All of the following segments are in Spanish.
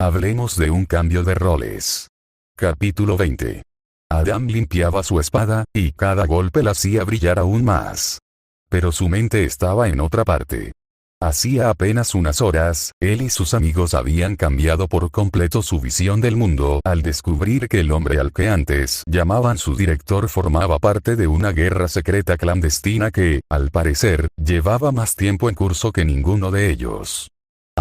Hablemos de un cambio de roles. Capítulo 20. Adam limpiaba su espada, y cada golpe la hacía brillar aún más. Pero su mente estaba en otra parte. Hacía apenas unas horas, él y sus amigos habían cambiado por completo su visión del mundo al descubrir que el hombre al que antes llamaban su director formaba parte de una guerra secreta clandestina que, al parecer, llevaba más tiempo en curso que ninguno de ellos.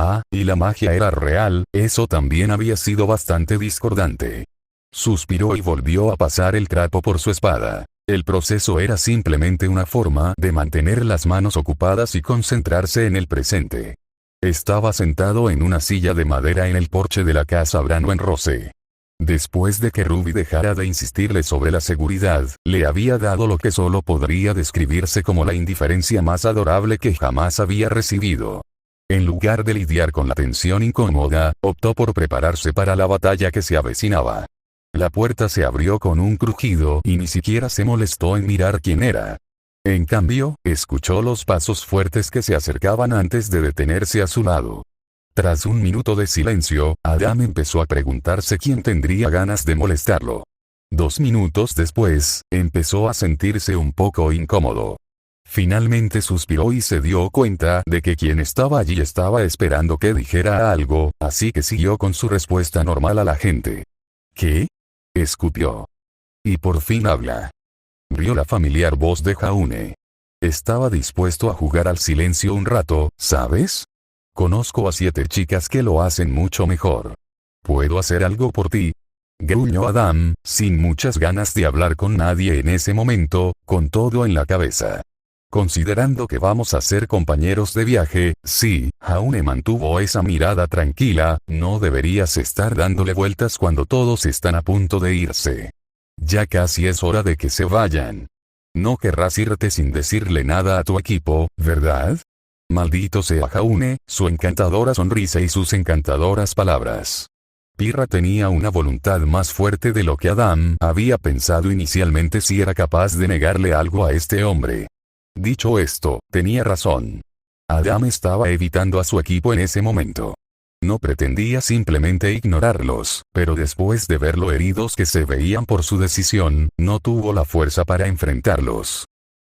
Ah, y la magia era real, eso también había sido bastante discordante. Suspiró y volvió a pasar el trapo por su espada. El proceso era simplemente una forma de mantener las manos ocupadas y concentrarse en el presente. Estaba sentado en una silla de madera en el porche de la casa Branwen-Rose. Después de que Ruby dejara de insistirle sobre la seguridad, le había dado lo que solo podría describirse como la indiferencia más adorable que jamás había recibido. En lugar de lidiar con la tensión incómoda, optó por prepararse para la batalla que se avecinaba. La puerta se abrió con un crujido y ni siquiera se molestó en mirar quién era. En cambio, escuchó los pasos fuertes que se acercaban antes de detenerse a su lado. Tras un minuto de silencio, Adam empezó a preguntarse quién tendría ganas de molestarlo. 2 minutos después, empezó a sentirse un poco incómodo. Finalmente suspiró y se dio cuenta de que quien estaba allí estaba esperando que dijera algo, así que siguió con su respuesta normal a la gente. ¿Qué? Escupió. Y por fin habla. Rió la familiar voz de Jaune. Estaba dispuesto a jugar al silencio un rato, ¿sabes? Conozco a 7 chicas que lo hacen mucho mejor. ¿Puedo hacer algo por ti? Gruñó Adam, sin muchas ganas de hablar con nadie en ese momento, con todo en la cabeza. Considerando que vamos a ser compañeros de viaje, sí, Jaune mantuvo esa mirada tranquila, no deberías estar dándole vueltas cuando todos están a punto de irse. Ya casi es hora de que se vayan. No querrás irte sin decirle nada a tu equipo, ¿verdad? Maldito sea Jaune, su encantadora sonrisa y sus encantadoras palabras. Pirra tenía una voluntad más fuerte de lo que Adam había pensado inicialmente si era capaz de negarle algo a este hombre. Dicho esto, tenía razón. Adam estaba evitando a su equipo en ese momento. No pretendía simplemente ignorarlos, pero después de ver lo heridos que se veían por su decisión, no tuvo la fuerza para enfrentarlos.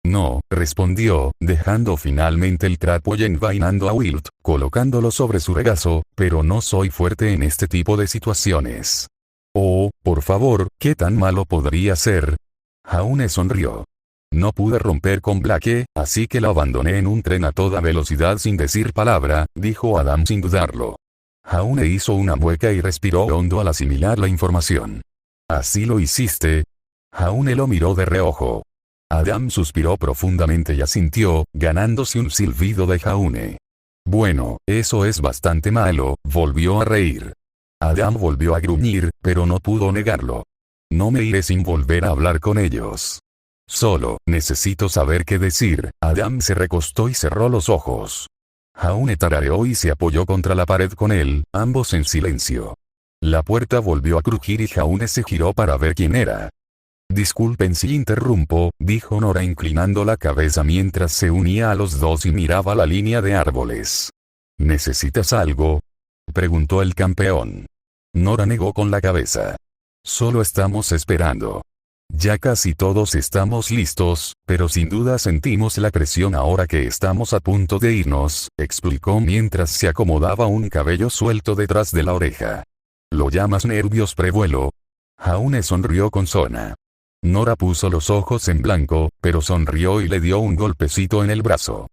No, respondió, dejando finalmente el trapo y envainando a Wilt, colocándolo sobre su regazo, pero no soy fuerte en este tipo de situaciones. Oh, por favor, ¿qué tan malo podría ser? Jaune sonrió. No pude romper con Blake, así que lo abandoné en un tren a toda velocidad sin decir palabra, dijo Adam sin dudarlo. Jaune hizo una mueca y respiró hondo al asimilar la información. ¿Así lo hiciste? Jaune lo miró de reojo. Adam suspiró profundamente y asintió, ganándose un silbido de Jaune. Bueno, eso es bastante malo, volvió a reír. Adam volvió a gruñir, pero no pudo negarlo. No me iré sin volver a hablar con ellos. Solo, necesito saber qué decir. Adam se recostó y cerró los ojos. Jaune tarareó y se apoyó contra la pared con él, ambos en silencio. La puerta volvió a crujir y Jaune se giró para ver quién era. Disculpen si interrumpo, dijo Nora inclinando la cabeza mientras se unía a los dos y miraba la línea de árboles. ¿Necesitas algo? Preguntó el campeón. Nora negó con la cabeza. Solo estamos esperando. Ya casi todos estamos listos, pero sin duda sentimos la presión ahora que estamos a punto de irnos, explicó mientras se acomodaba un cabello suelto detrás de la oreja. ¿Lo llamas nervios prevuelo? Jaune sonrió con sorna. Nora puso los ojos en blanco, pero sonrió y le dio un golpecito en el brazo.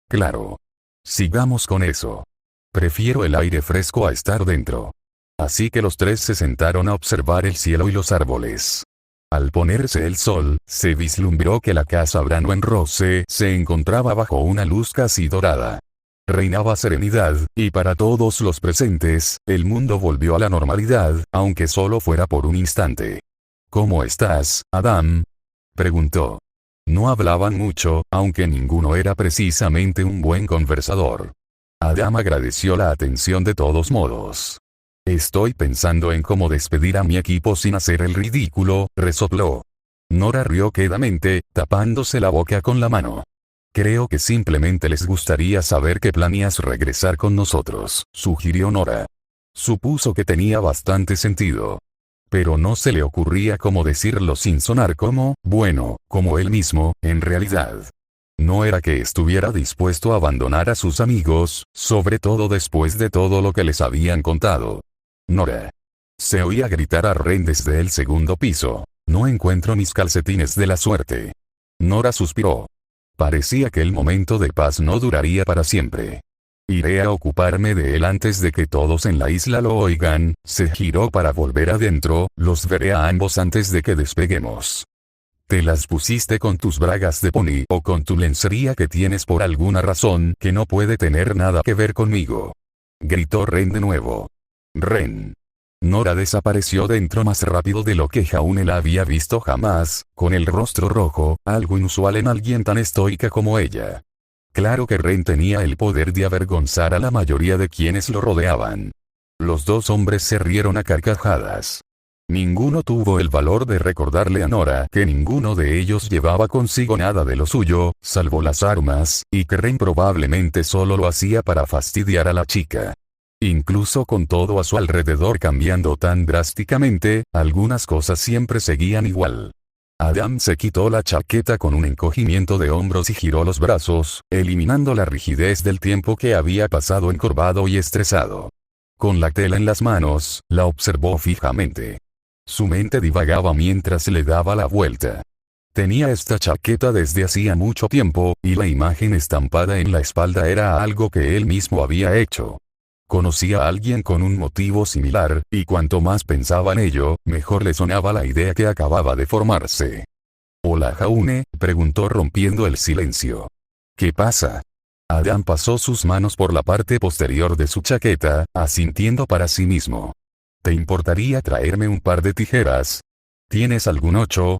Claro. Sigamos con eso. Prefiero el aire fresco a estar dentro. Así que los 3 se sentaron a observar el cielo y los árboles. Al ponerse el sol, se vislumbró que la casa Branwen-Rose se encontraba bajo una luz casi dorada. Reinaba serenidad, y para todos los presentes, el mundo volvió a la normalidad, aunque solo fuera por un instante. ¿Cómo estás, Adam? Preguntó. No hablaban mucho, aunque ninguno era precisamente un buen conversador. Adam agradeció la atención de todos modos. Estoy pensando en cómo despedir a mi equipo sin hacer el ridículo, resopló. Nora rió quedamente, tapándose la boca con la mano. Creo que simplemente les gustaría saber que planeas regresar con nosotros, sugirió Nora. Supuso que tenía bastante sentido. Pero no se le ocurría cómo decirlo sin sonar como, bueno, como él mismo, en realidad. No era que estuviera dispuesto a abandonar a sus amigos, sobre todo después de todo lo que les habían contado. Nora. Se oía gritar a Ren desde el segundo piso. No encuentro mis calcetines de la suerte. Nora suspiró. Parecía que el momento de paz no duraría para siempre. Iré a ocuparme de él antes de que todos en la isla lo oigan. Se giró para volver adentro, los veré a ambos antes de que despeguemos. ¿Te las pusiste con tus bragas de pony o con tu lencería que tienes por alguna razón que no puede tener nada que ver conmigo? Gritó Ren de nuevo. Ren. Nora desapareció dentro más rápido de lo que Jaune la había visto jamás, con el rostro rojo, algo inusual en alguien tan estoica como ella. Claro que Ren tenía el poder de avergonzar a la mayoría de quienes lo rodeaban. Los dos hombres se rieron a carcajadas. Ninguno tuvo el valor de recordarle a Nora que ninguno de ellos llevaba consigo nada de lo suyo, salvo las armas, y que Ren probablemente solo lo hacía para fastidiar a la chica. Incluso con todo a su alrededor cambiando tan drásticamente, algunas cosas siempre seguían igual. Adam se quitó la chaqueta con un encogimiento de hombros y giró los brazos, eliminando la rigidez del tiempo que había pasado encorvado y estresado. Con la tela en las manos, la observó fijamente. Su mente divagaba mientras le daba la vuelta. Tenía esta chaqueta desde hacía mucho tiempo, y la imagen estampada en la espalda era algo que él mismo había hecho. Conocía a alguien con un motivo similar, y cuanto más pensaba en ello, mejor le sonaba la idea que acababa de formarse. «Hola Jaune», preguntó rompiendo el silencio. «¿Qué pasa?» Adam pasó sus manos por la parte posterior de su chaqueta, asintiendo para sí mismo. «¿Te importaría traerme un par de tijeras? ¿Tienes algún 8?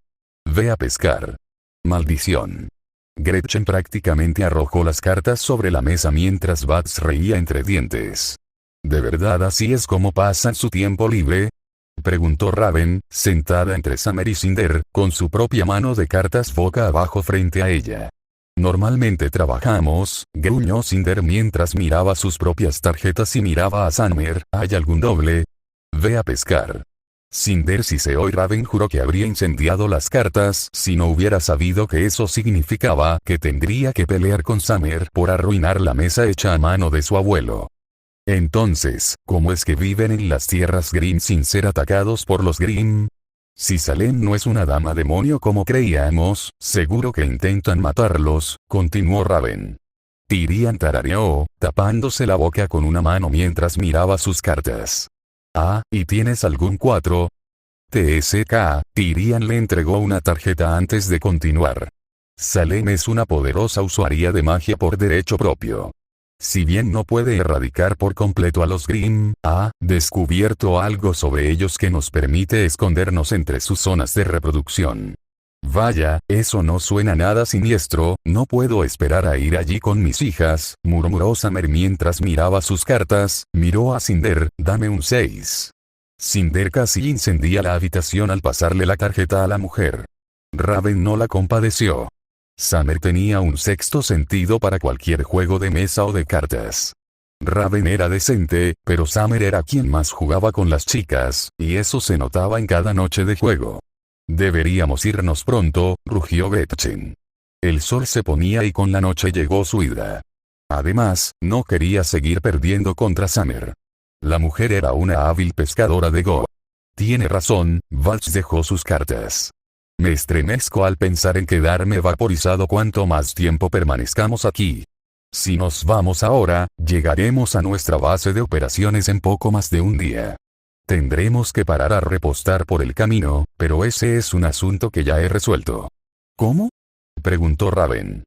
Ve a pescar». Maldición. Gretchen prácticamente arrojó las cartas sobre la mesa mientras Bats reía entre dientes. ¿De verdad así es como pasan su tiempo libre?, preguntó Raven, sentada entre Summer y Cinder, con su propia mano de cartas boca abajo frente a ella. Normalmente trabajamos, gruñó Cinder mientras miraba sus propias tarjetas y miraba a Summer. ¿Hay algún doble? Ve a pescar. Cinder siseó y Raven juró que habría incendiado las cartas si no hubiera sabido que eso significaba que tendría que pelear con Summer por arruinar la mesa hecha a mano de su abuelo. Entonces, ¿cómo es que viven en las tierras Grimm sin ser atacados por los Grimm? Si Salem no es una dama demonio como creíamos, seguro que intentan matarlos, continuó Raven. Tyrian tarareó, tapándose la boca con una mano mientras miraba sus cartas. Ah, ¿y tienes algún 4? TSK, Tyrian le entregó una tarjeta antes de continuar. Salem es una poderosa usuaria de magia por derecho propio. Si bien no puede erradicar por completo a los Grimm, ha descubierto algo sobre ellos que nos permite escondernos entre sus zonas de reproducción. Vaya, eso no suena nada siniestro, no puedo esperar a ir allí con mis hijas, murmuró Summer mientras miraba sus cartas. Miró a Cinder. Dame un 6. Cinder casi incendía la habitación al pasarle la tarjeta a la mujer. Raven no la compadeció. Summer tenía un sexto sentido para cualquier juego de mesa o de cartas. Raven era decente, pero Summer era quien más jugaba con las chicas, y eso se notaba en cada noche de juego. Deberíamos irnos pronto, rugió Gretchen. El sol se ponía y con la noche llegó su ira. Además, no quería seguir perdiendo contra Summer. La mujer era una hábil pescadora de Go. Tiene razón, Valch dejó sus cartas. Me estremezco al pensar en quedarme vaporizado cuanto más tiempo permanezcamos aquí. Si nos vamos ahora, llegaremos a nuestra base de operaciones en poco más de un día. Tendremos que parar a repostar por el camino, pero ese es un asunto que ya he resuelto. ¿Cómo?, preguntó Raven.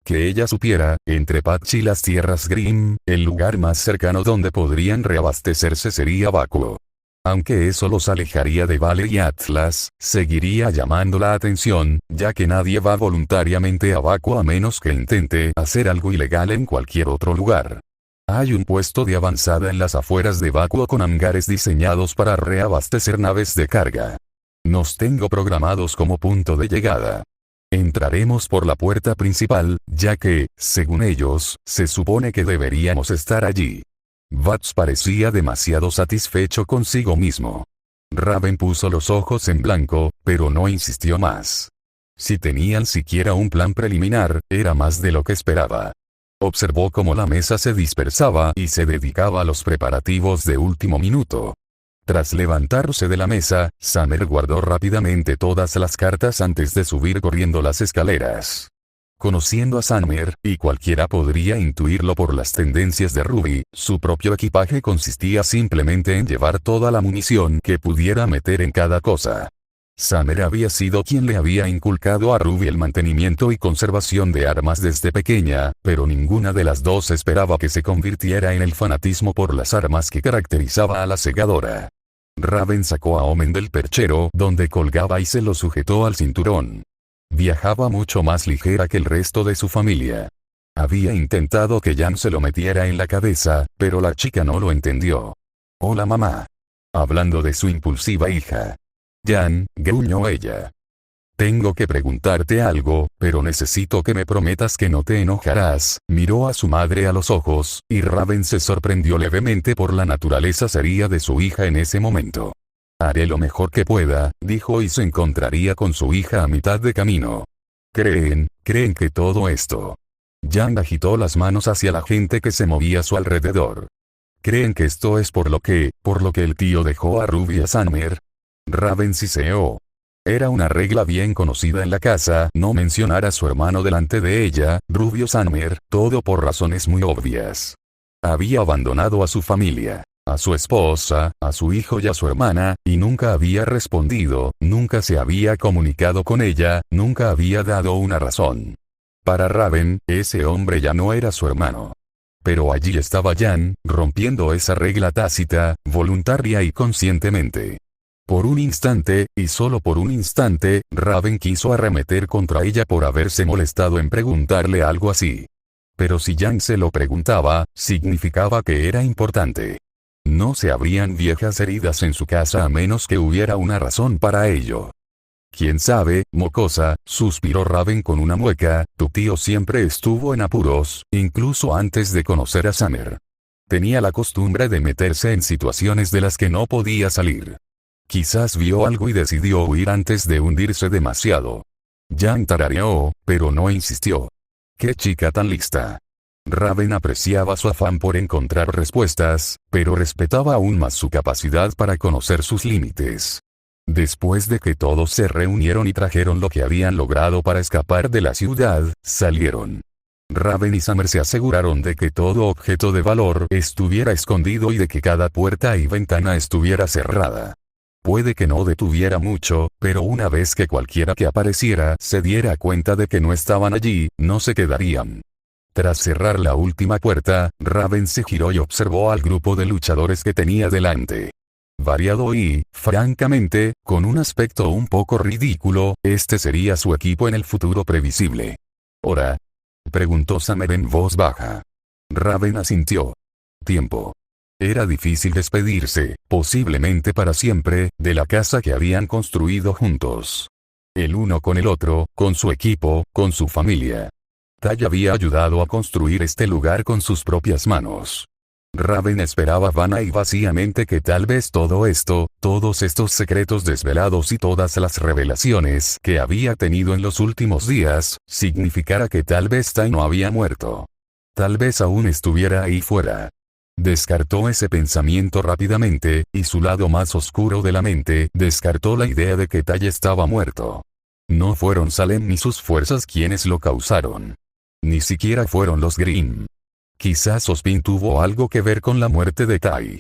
Que ella supiera, entre Patch y las tierras Grimm, el lugar más cercano donde podrían reabastecerse sería Vacuo. Aunque eso los alejaría de Vale y Atlas, seguiría llamando la atención, ya que nadie va voluntariamente a Vacuo a menos que intente hacer algo ilegal en cualquier otro lugar. Hay un puesto de avanzada en las afueras de Vacuo con hangares diseñados para reabastecer naves de carga. Nos tengo programados como punto de llegada. Entraremos por la puerta principal, ya que, según ellos, se supone que deberíamos estar allí. Vats parecía demasiado satisfecho consigo mismo. Raven puso los ojos en blanco, pero no insistió más. Si tenían siquiera un plan preliminar, era más de lo que esperaba. Observó cómo la mesa se dispersaba y se dedicaba a los preparativos de último minuto. Tras levantarse de la mesa, Summer guardó rápidamente todas las cartas antes de subir corriendo las escaleras. Conociendo a Summer, y cualquiera podría intuirlo por las tendencias de Ruby, su propio equipaje consistía simplemente en llevar toda la munición que pudiera meter en cada cosa. Summer había sido quien le había inculcado a Ruby el mantenimiento y conservación de armas desde pequeña, pero ninguna de las dos esperaba que se convirtiera en el fanatismo por las armas que caracterizaba a la segadora. Raven sacó a Omen del perchero donde colgaba y se lo sujetó al cinturón. Viajaba mucho más ligera que el resto de su familia. Había intentado que Jan se lo metiera en la cabeza, pero la chica no lo entendió. «Hola mamá». Hablando de su impulsiva hija. «Jan», gruñó ella. «Tengo que preguntarte algo, pero necesito que me prometas que no te enojarás». Miró a su madre a los ojos, y Raven se sorprendió levemente por la naturaleza seria de su hija en ese momento. «Haré lo mejor que pueda», dijo y se encontraría con su hija a mitad de camino. «¿Creen que todo esto?» Jan agitó las manos hacia la gente que se movía a su alrededor. «¿Creen que esto es por lo que el tío dejó a Ruby a Summer?» Raven siseó. Era una regla bien conocida en la casa no mencionar a su hermano delante de ella, Ruby o Summer, todo por razones muy obvias. Había abandonado a su familia, a su esposa, a su hijo y a su hermana, y nunca había respondido, nunca se había comunicado con ella, nunca había dado una razón. Para Raven, ese hombre ya no era su hermano. Pero allí estaba Jan, rompiendo esa regla tácita, voluntaria y conscientemente. Por un instante, y solo por un instante, Raven quiso arremeter contra ella por haberse molestado en preguntarle algo así. Pero si Jan se lo preguntaba, significaba que era importante. No se abrían viejas heridas en su casa a menos que hubiera una razón para ello. «¿Quién sabe, mocosa?», suspiró Raven con una mueca, «tu tío siempre estuvo en apuros, incluso antes de conocer a Summer. Tenía la costumbre de meterse en situaciones de las que no podía salir. Quizás vio algo y decidió huir antes de hundirse demasiado». Jan tarareó, pero no insistió. «¡Qué chica tan lista!». Raven apreciaba su afán por encontrar respuestas, pero respetaba aún más su capacidad para conocer sus límites. Después de que todos se reunieron y trajeron lo que habían logrado para escapar de la ciudad, salieron. Raven y Summer se aseguraron de que todo objeto de valor estuviera escondido y de que cada puerta y ventana estuviera cerrada. Puede que no detuviera mucho, pero una vez que cualquiera que apareciera se diera cuenta de que no estaban allí, no se quedarían. Tras cerrar la última puerta, Raven se giró y observó al grupo de luchadores que tenía delante. Variado y, francamente, con un aspecto un poco ridículo, este sería su equipo en el futuro previsible. «¿Hora?», preguntó Summer en voz baja. Raven asintió. Tiempo. Era difícil despedirse, posiblemente para siempre, de la casa que habían construido juntos. El uno con el otro, con su equipo, con su familia. Ty había ayudado a construir este lugar con sus propias manos. Raven esperaba vana y vacíamente que tal vez todo esto, todos estos secretos desvelados y todas las revelaciones que había tenido en los últimos días, significara que tal vez Ty no había muerto. Tal vez aún estuviera ahí fuera. Descartó ese pensamiento rápidamente, y su lado más oscuro de la mente descartó la idea de que Ty estaba muerto. No fueron Salem ni sus fuerzas quienes lo causaron. Ni siquiera fueron los Grimm. Quizás Ozpin tuvo algo que ver con la muerte de Ty.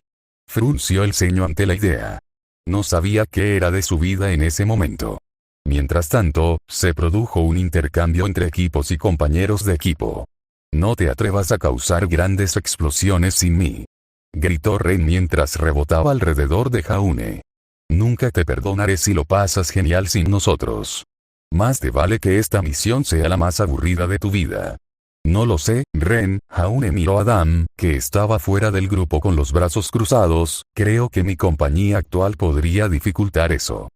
Frunció el ceño ante la idea. No sabía qué era de su vida en ese momento. Mientras tanto, se produjo un intercambio entre equipos y compañeros de equipo. «No te atrevas a causar grandes explosiones sin mí», gritó Ren mientras rebotaba alrededor de Jaune. «Nunca te perdonaré si lo pasas genial sin nosotros. Más te vale que esta misión sea la más aburrida de tu vida». «No lo sé, Ren», Jaune miró a Adam, que estaba fuera del grupo con los brazos cruzados, «creo que mi compañía actual podría dificultar eso».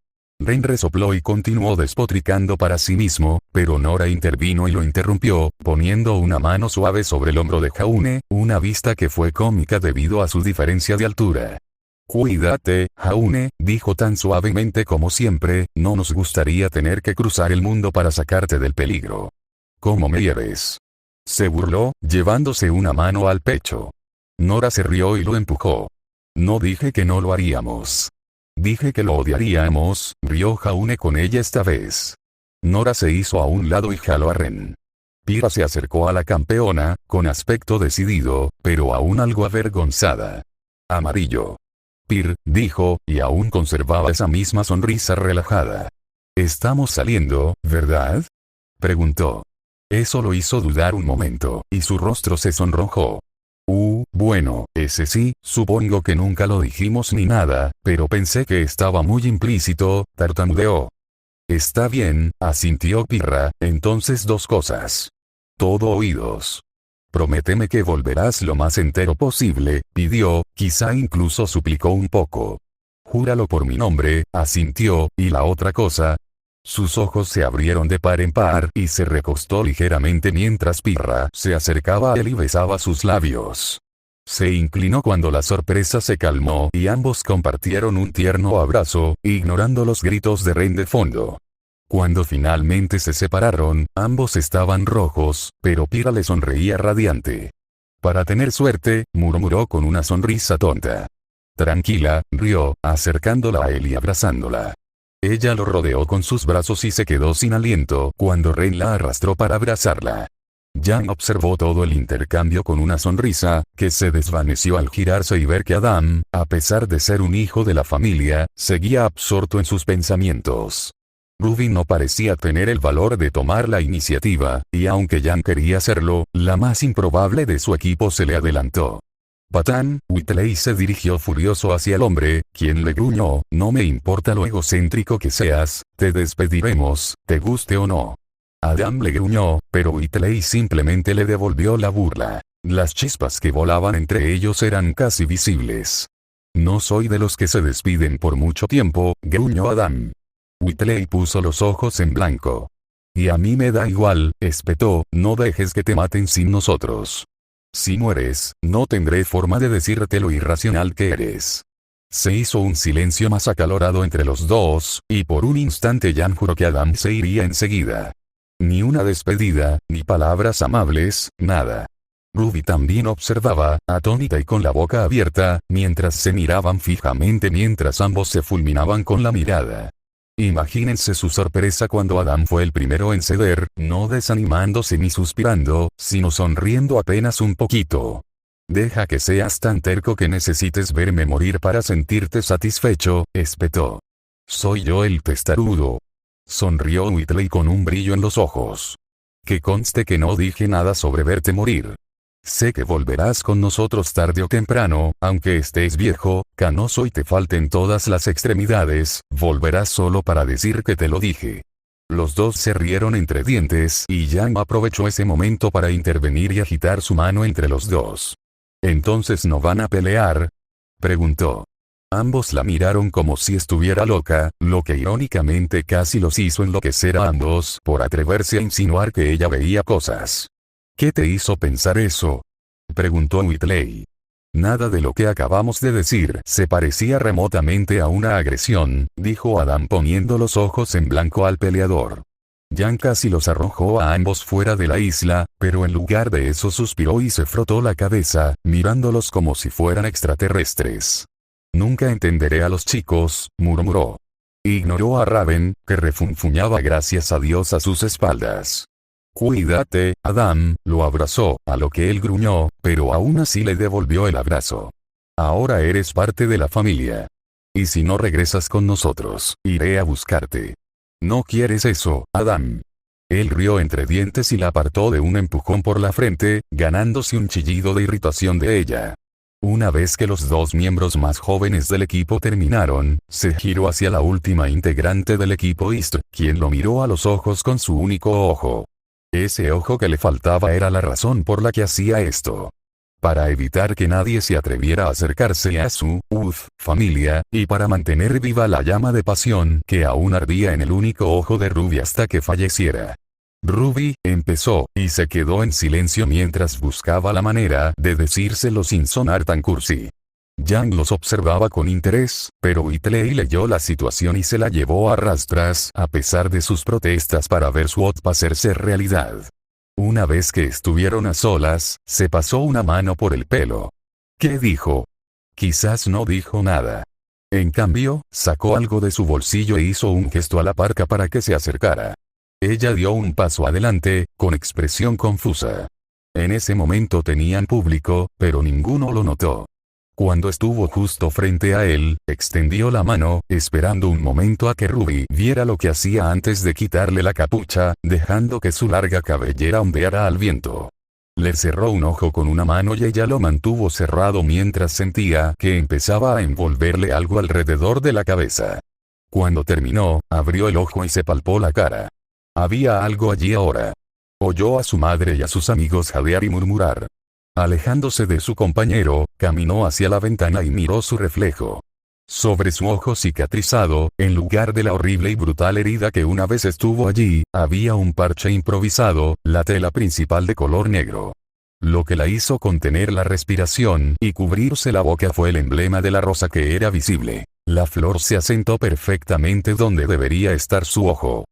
Ren resopló y continuó despotricando para sí mismo, pero Nora intervino y lo interrumpió, poniendo una mano suave sobre el hombro de Jaune, una vista que fue cómica debido a su diferencia de altura. «Cuídate, Jaune», dijo tan suavemente como siempre, «no nos gustaría tener que cruzar el mundo para sacarte del peligro». «¿Cómo me hieres?», se burló, llevándose una mano al pecho. Nora se rió y lo empujó. «No dije que no lo haríamos. Dije que lo odiaríamos», rió Jaune con ella esta vez. Nora se hizo a un lado y jaló a Ren. Pyrrha se acercó a la campeona, con aspecto decidido, pero aún algo avergonzada. «Amarillo». Pyrrha, dijo, y aún conservaba esa misma sonrisa relajada. «Estamos saliendo, ¿verdad?», preguntó. Eso lo hizo dudar un momento, y su rostro se sonrojó. Bueno, ese sí, supongo que nunca lo dijimos ni nada, pero pensé que estaba muy implícito», tartamudeó. «Está bien», asintió Pyrrha, «entonces dos cosas. Todo oídos. Prométeme que volverás lo más entero posible», pidió, quizá incluso suplicó un poco. «Júralo por mi nombre», asintió, «y la otra cosa». Sus ojos se abrieron de par en par y se recostó ligeramente mientras Pyrrha se acercaba a él y besaba sus labios. Se inclinó cuando la sorpresa se calmó y ambos compartieron un tierno abrazo, ignorando los gritos de Ren de fondo. Cuando finalmente se separaron, ambos estaban rojos, pero Pyrrha le sonreía radiante. «Para tener suerte», murmuró con una sonrisa tonta. «Tranquila», rió, acercándola a él y abrazándola. Ella lo rodeó con sus brazos y se quedó sin aliento cuando Ren la arrastró para abrazarla. Yang observó todo el intercambio con una sonrisa, que se desvaneció al girarse y ver que Adam, a pesar de ser un hijo de la familia, seguía absorto en sus pensamientos. Ruby no parecía tener el valor de tomar la iniciativa, y aunque Yang quería hacerlo, la más improbable de su equipo se le adelantó. Patán, Whitley se dirigió furioso hacia el hombre, quien le gruñó, «No me importa lo egocéntrico que seas, te despediremos, te guste o no». Adam le gruñó, pero Whitley simplemente le devolvió la burla. Las chispas que volaban entre ellos eran casi visibles. «No soy de los que se despiden por mucho tiempo», gruñó Adam. Whitley puso los ojos en blanco. «Y a mí me da igual», espetó, «no dejes que te maten sin nosotros. Si mueres, no tendré forma de decirte lo irracional que eres». Se hizo un silencio más acalorado entre los dos, y por un instante Yang juró que Adam se iría enseguida. Ni una despedida, ni palabras amables, nada. Ruby también observaba, atónita y con la boca abierta, mientras se miraban fijamente mientras ambos se fulminaban con la mirada. Imagínense su sorpresa cuando Adam fue el primero en ceder, no desanimándose ni suspirando, sino sonriendo apenas un poquito. «Deja que seas tan terco que necesites verme morir para sentirte satisfecho», espetó. «Soy yo el testarudo». Sonrió Whitley con un brillo en los ojos. «Que conste que no dije nada sobre verte morir. Sé que volverás con nosotros tarde o temprano, aunque estés viejo, canoso y te falten todas las extremidades, volverás solo para decir que te lo dije». Los dos se rieron entre dientes y Yang aprovechó ese momento para intervenir y agitar su mano entre los dos. «¿Entonces no van a pelear?», preguntó. Ambos la miraron como si estuviera loca, lo que irónicamente casi los hizo enloquecer a ambos por atreverse a insinuar que ella veía cosas. «¿Qué te hizo pensar eso?», preguntó Whitley. «Nada de lo que acabamos de decir se parecía remotamente a una agresión», dijo Adam poniendo los ojos en blanco al peleador. Yang casi los arrojó a ambos fuera de la isla, pero en lugar de eso suspiró y se frotó la cabeza, mirándolos como si fueran extraterrestres. «Nunca entenderé a los chicos», murmuró. Ignoró a Raven, que refunfuñaba gracias a Dios a sus espaldas. «Cuídate, Adam», lo abrazó, a lo que él gruñó, pero aún así le devolvió el abrazo. «Ahora eres parte de la familia. Y si no regresas con nosotros, iré a buscarte». «No quieres eso, Adam». Él rió entre dientes y la apartó de un empujón por la frente, ganándose un chillido de irritación de ella. Una vez que los dos miembros más jóvenes del equipo terminaron, se giró hacia la última integrante del equipo East, quien lo miró a los ojos con su único ojo. Ese ojo que le faltaba era la razón por la que hacía esto. para evitar que nadie se atreviera a acercarse a su familia, y para mantener viva la llama de pasión que aún ardía en el único ojo de Ruby hasta que falleciera. Ruby empezó, y se quedó en silencio mientras buscaba la manera de decírselo sin sonar tan cursi. Yang los observaba con interés, pero Whitley leyó la situación y se la llevó a rastras a pesar de sus protestas para ver su hacerse realidad. Una vez que estuvieron a solas, se pasó una mano por el pelo. ¿Qué dijo? Quizás no dijo nada. En cambio, sacó algo de su bolsillo e hizo un gesto a la parca para que se acercara. Ella dio un paso adelante, con expresión confusa. En ese momento tenían público, pero ninguno lo notó. Cuando estuvo justo frente a él, extendió la mano, esperando un momento a que Ruby viera lo que hacía antes de quitarle la capucha, dejando que su larga cabellera ondeara al viento. Le cerró un ojo con una mano y ella lo mantuvo cerrado mientras sentía que empezaba a envolverle algo alrededor de la cabeza. Cuando terminó, abrió el ojo y se palpó la cara. Había algo allí ahora. Oyó a su madre y a sus amigos jadear y murmurar. Alejándose de su compañero, caminó hacia la ventana y miró su reflejo. Sobre su ojo cicatrizado, en lugar de la horrible y brutal herida que una vez estuvo allí, había un parche improvisado, la tela principal de color negro. Lo que la hizo contener la respiración y cubrirse la boca fue el emblema de la rosa que era visible. La flor se asentó perfectamente donde debería estar su ojo.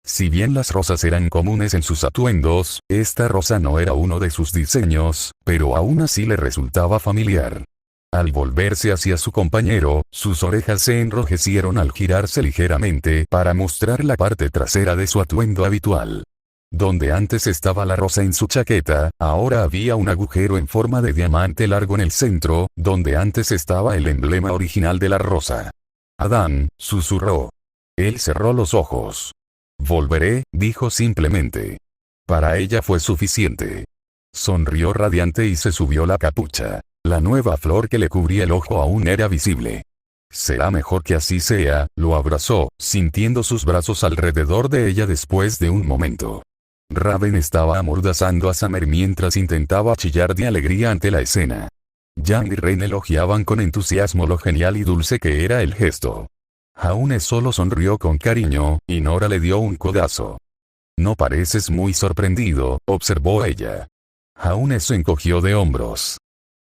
Si bien las rosas eran comunes en sus atuendos, esta rosa no era uno de sus diseños, pero aún así le resultaba familiar. Al volverse hacia su compañero, sus orejas se enrojecieron al girarse ligeramente para mostrar la parte trasera de su atuendo habitual. Donde antes estaba la rosa en su chaqueta, ahora había un agujero en forma de diamante largo en el centro, donde antes estaba el emblema original de la rosa. Adam, susurró. Él cerró los ojos. Volveré, dijo simplemente. Para ella fue suficiente. Sonrió radiante y se subió la capucha. La nueva flor que le cubría el ojo aún era visible. Será mejor que así sea, lo abrazó, sintiendo sus brazos alrededor de ella después de un momento. Raven estaba amordazando a Summer mientras intentaba chillar de alegría ante la escena. Yang y Ren elogiaban con entusiasmo lo genial y dulce que era el gesto. Jaune solo sonrió con cariño, y Nora le dio un codazo. No pareces muy sorprendido, observó ella. Jaune se encogió de hombros.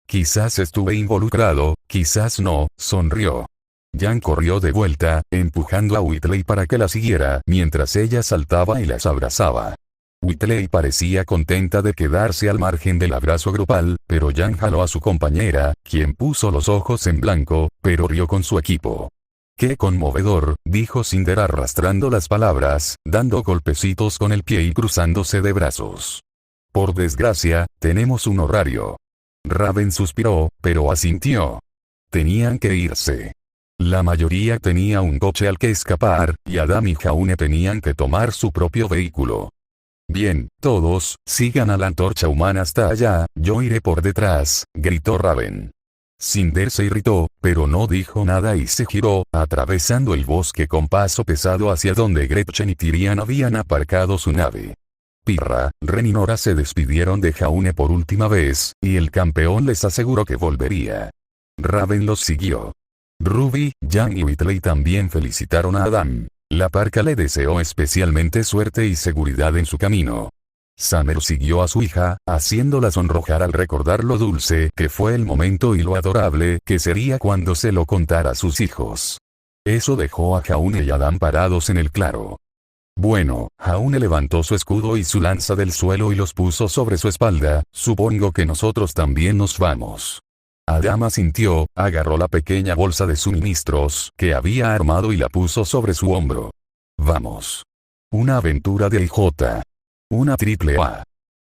Quizás estuve involucrado, quizás no, sonrió. Yang corrió de vuelta, empujando a Whitley para que la siguiera mientras ella saltaba y las abrazaba. Whitley parecía contenta de quedarse al margen del abrazo grupal, pero Yang jaló a su compañera, quien puso los ojos en blanco, pero rió con su equipo. ¡Qué conmovedor!, dijo Cinder arrastrando las palabras, dando golpecitos con el pie y cruzándose de brazos. Por desgracia, tenemos un horario. Raven suspiró, pero asintió. Tenían que irse. La mayoría tenía un coche al que escapar, y Adam y Jaune tenían que tomar su propio vehículo. Bien, todos, sigan a la antorcha humana hasta allá, yo iré por detrás, gritó Raven. Cinder se irritó, pero no dijo nada y se giró, atravesando el bosque con paso pesado hacia donde Gretchen y Tyrian habían aparcado su nave. Pirra, Ren y Nora se despidieron de Jaune por última vez, y el campeón les aseguró que volvería. Raven los siguió. Ruby, Yang y Whitley también felicitaron a Adam. La parca le deseó especialmente suerte y seguridad en su camino. Summer siguió a su hija, haciéndola sonrojar al recordar lo dulce que fue el momento y lo adorable que sería cuando se lo contara a sus hijos. Eso dejó a Jaune y Adam parados en el claro. Bueno, Jaune levantó su escudo y su lanza del suelo y los puso sobre su espalda, supongo que nosotros también nos vamos. Adam asintió, agarró la pequeña bolsa de suministros que había armado y la puso sobre su hombro. Vamos. Una aventura de IJ. Una AAA.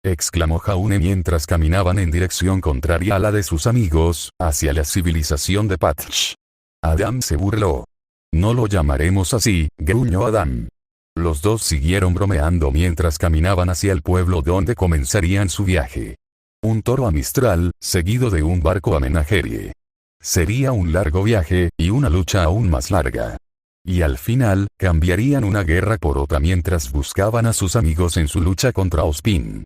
Exclamó Jaune mientras caminaban en dirección contraria a la de sus amigos, hacia la civilización de Patch. Adam se burló. No lo llamaremos así, gruñó Adam. Los dos siguieron bromeando mientras caminaban hacia el pueblo donde comenzarían su viaje. Un toro a Mistral, seguido de un barco a Menagerie. Sería un largo viaje, y una lucha aún más larga. Y al final, cambiarían una guerra por otra mientras buscaban a sus amigos en su lucha contra Ozpin.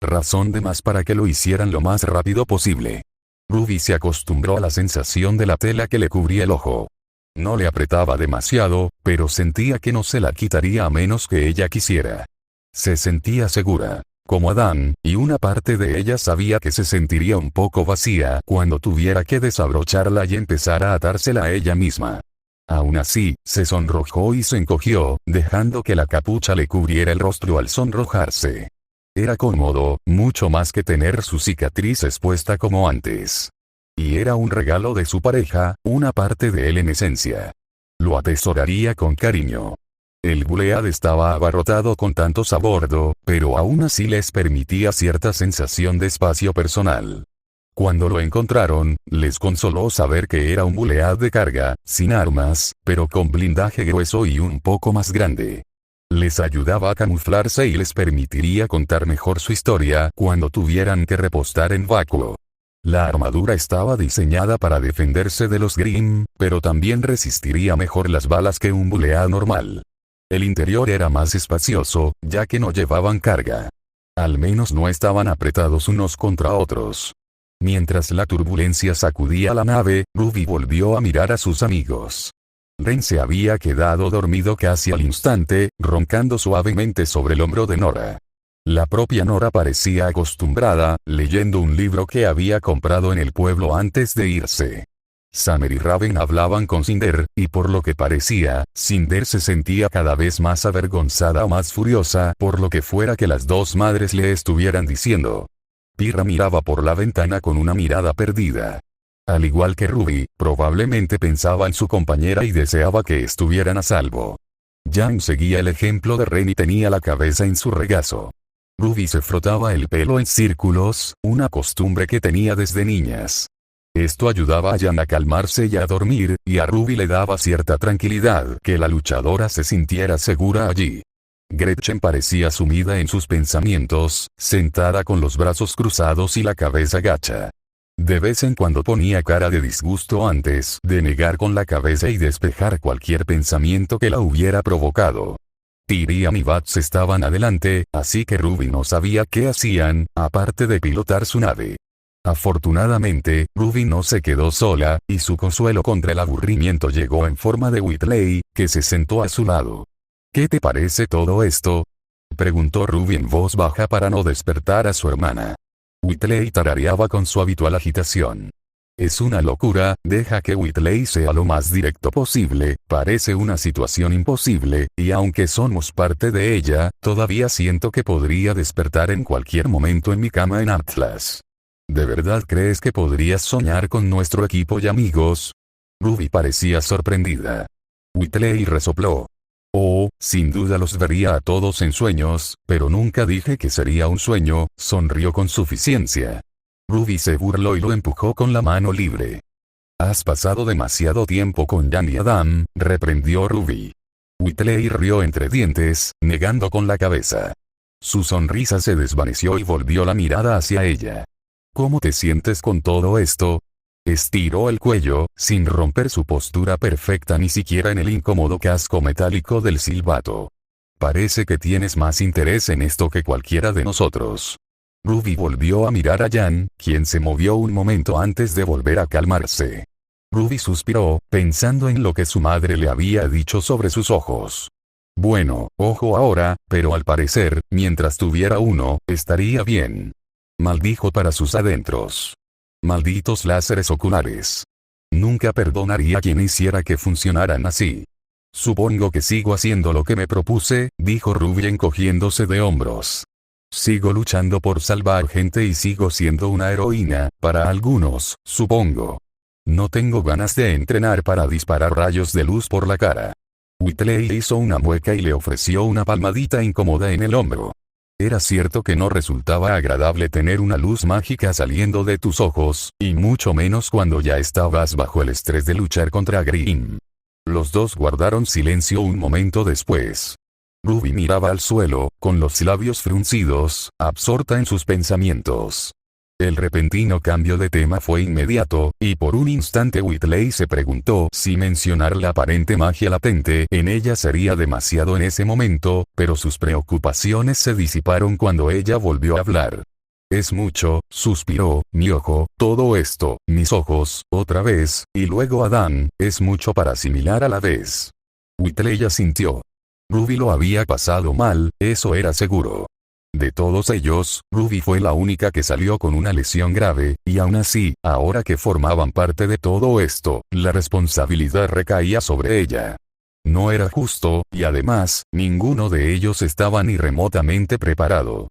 razón de más para que lo hicieran lo más rápido posible. Ruby se acostumbró a la sensación de la tela que le cubría el ojo. No le apretaba demasiado, pero sentía que no se la quitaría a menos que ella quisiera. Se sentía segura, como Adán, y una parte de ella sabía que se sentiría un poco vacía cuando tuviera que desabrocharla y empezar a atársela a ella misma. Aún así, se sonrojó y se encogió, dejando que la capucha le cubriera el rostro al sonrojarse. Era cómodo, mucho más que tener su cicatriz expuesta como antes. Y era un regalo de su pareja, una parte de él en esencia. Lo atesoraría con cariño. El Gilead estaba abarrotado con tantos a bordo, pero aún así les permitía cierta sensación de espacio personal. Cuando lo encontraron, les consoló saber que era un Gilead de carga, sin armas, pero con blindaje grueso y un poco más grande. Les ayudaba a camuflarse y les permitiría contar mejor su historia cuando tuvieran que repostar en vacuo. La armadura estaba diseñada para defenderse de los Grimm, pero también resistiría mejor las balas que un Gilead normal. El interior era más espacioso, ya que no llevaban carga. Al menos no estaban apretados unos contra otros. Mientras la turbulencia sacudía la nave, Ruby volvió a mirar a sus amigos. Ren se había quedado dormido casi al instante, roncando suavemente sobre el hombro de Nora. La propia Nora parecía acostumbrada, leyendo un libro que había comprado en el pueblo antes de irse. Summer y Raven hablaban con Cinder, y por lo que parecía, Cinder se sentía cada vez más avergonzada o más furiosa por lo que fuera que las dos madres le estuvieran diciendo. Pirra miraba por la ventana con una mirada perdida. Al igual que Ruby, probablemente pensaba en su compañera y deseaba que estuvieran a salvo. Jan seguía el ejemplo de Ren y tenía la cabeza en su regazo. Ruby se frotaba el pelo en círculos, una costumbre que tenía desde niñas. Esto ayudaba a Jan a calmarse y a dormir, y a Ruby le daba cierta tranquilidad que la luchadora se sintiera segura allí. Gretchen parecía sumida en sus pensamientos, sentada con los brazos cruzados y la cabeza gacha. De vez en cuando ponía cara de disgusto antes de negar con la cabeza y despejar cualquier pensamiento que la hubiera provocado. Tyrion y Bats estaban adelante, así que Ruby no sabía qué hacían, aparte de pilotar su nave. Afortunadamente, Ruby no se quedó sola, y su consuelo contra el aburrimiento llegó en forma de Whitley, que se sentó a su lado. ¿Qué te parece todo esto?, preguntó Ruby en voz baja para no despertar a su hermana. Whitley tarareaba con su habitual agitación. Es una locura, deja que Whitley sea lo más directo posible, parece una situación imposible, y aunque somos parte de ella, todavía siento que podría despertar en cualquier momento en mi cama en Atlas. ¿De verdad crees que podrías soñar con nuestro equipo y amigos? Ruby parecía sorprendida. Whitley resopló. Oh, sin duda los vería a todos en sueños, pero nunca dije que sería un sueño, sonrió con suficiencia. Ruby se burló y lo empujó con la mano libre. Has pasado demasiado tiempo con Jan y Adam, reprendió Ruby. Whitley rió entre dientes, negando con la cabeza. Su sonrisa se desvaneció y volvió la mirada hacia ella. ¿Cómo te sientes con todo esto? Estiró el cuello, sin romper su postura perfecta ni siquiera en el incómodo casco metálico del silbato. Parece que tienes más interés en esto que cualquiera de nosotros. Ruby volvió a mirar a Jan, quien se movió un momento antes de volver a calmarse. Ruby suspiró, pensando en lo que su madre le había dicho sobre sus ojos. Bueno, ojo ahora, pero al parecer, mientras tuviera uno, estaría bien. Maldijo para sus adentros. Malditos láseres oculares. Nunca perdonaría a quien hiciera que funcionaran así. Supongo que sigo haciendo lo que me propuse, dijo Ruby encogiéndose de hombros. Sigo luchando por salvar gente y sigo siendo una heroína, para algunos, supongo. No tengo ganas de entrenar para disparar rayos de luz por la cara. Whitley hizo una mueca y le ofreció una palmadita incómoda en el hombro. Era cierto que no resultaba agradable tener una luz mágica saliendo de tus ojos, y mucho menos cuando ya estabas bajo el estrés de luchar contra Grimm. Los dos guardaron silencio un momento después. Ruby miraba al suelo, con los labios fruncidos, absorta en sus pensamientos. El repentino cambio de tema fue inmediato, y por un instante Whitley se preguntó si mencionar la aparente magia latente en ella sería demasiado en ese momento, pero sus preocupaciones se disiparon cuando ella volvió a hablar. Es mucho, suspiró, mi ojo, todo esto, mis ojos, otra vez, y luego Adam, es mucho para asimilar a la vez. Whitley asintió. Ruby lo había pasado mal, eso era seguro. De todos ellos, Ruby fue la única que salió con una lesión grave, y aún así, ahora que formaban parte de todo esto, la responsabilidad recaía sobre ella. No era justo, y además, ninguno de ellos estaba ni remotamente preparado.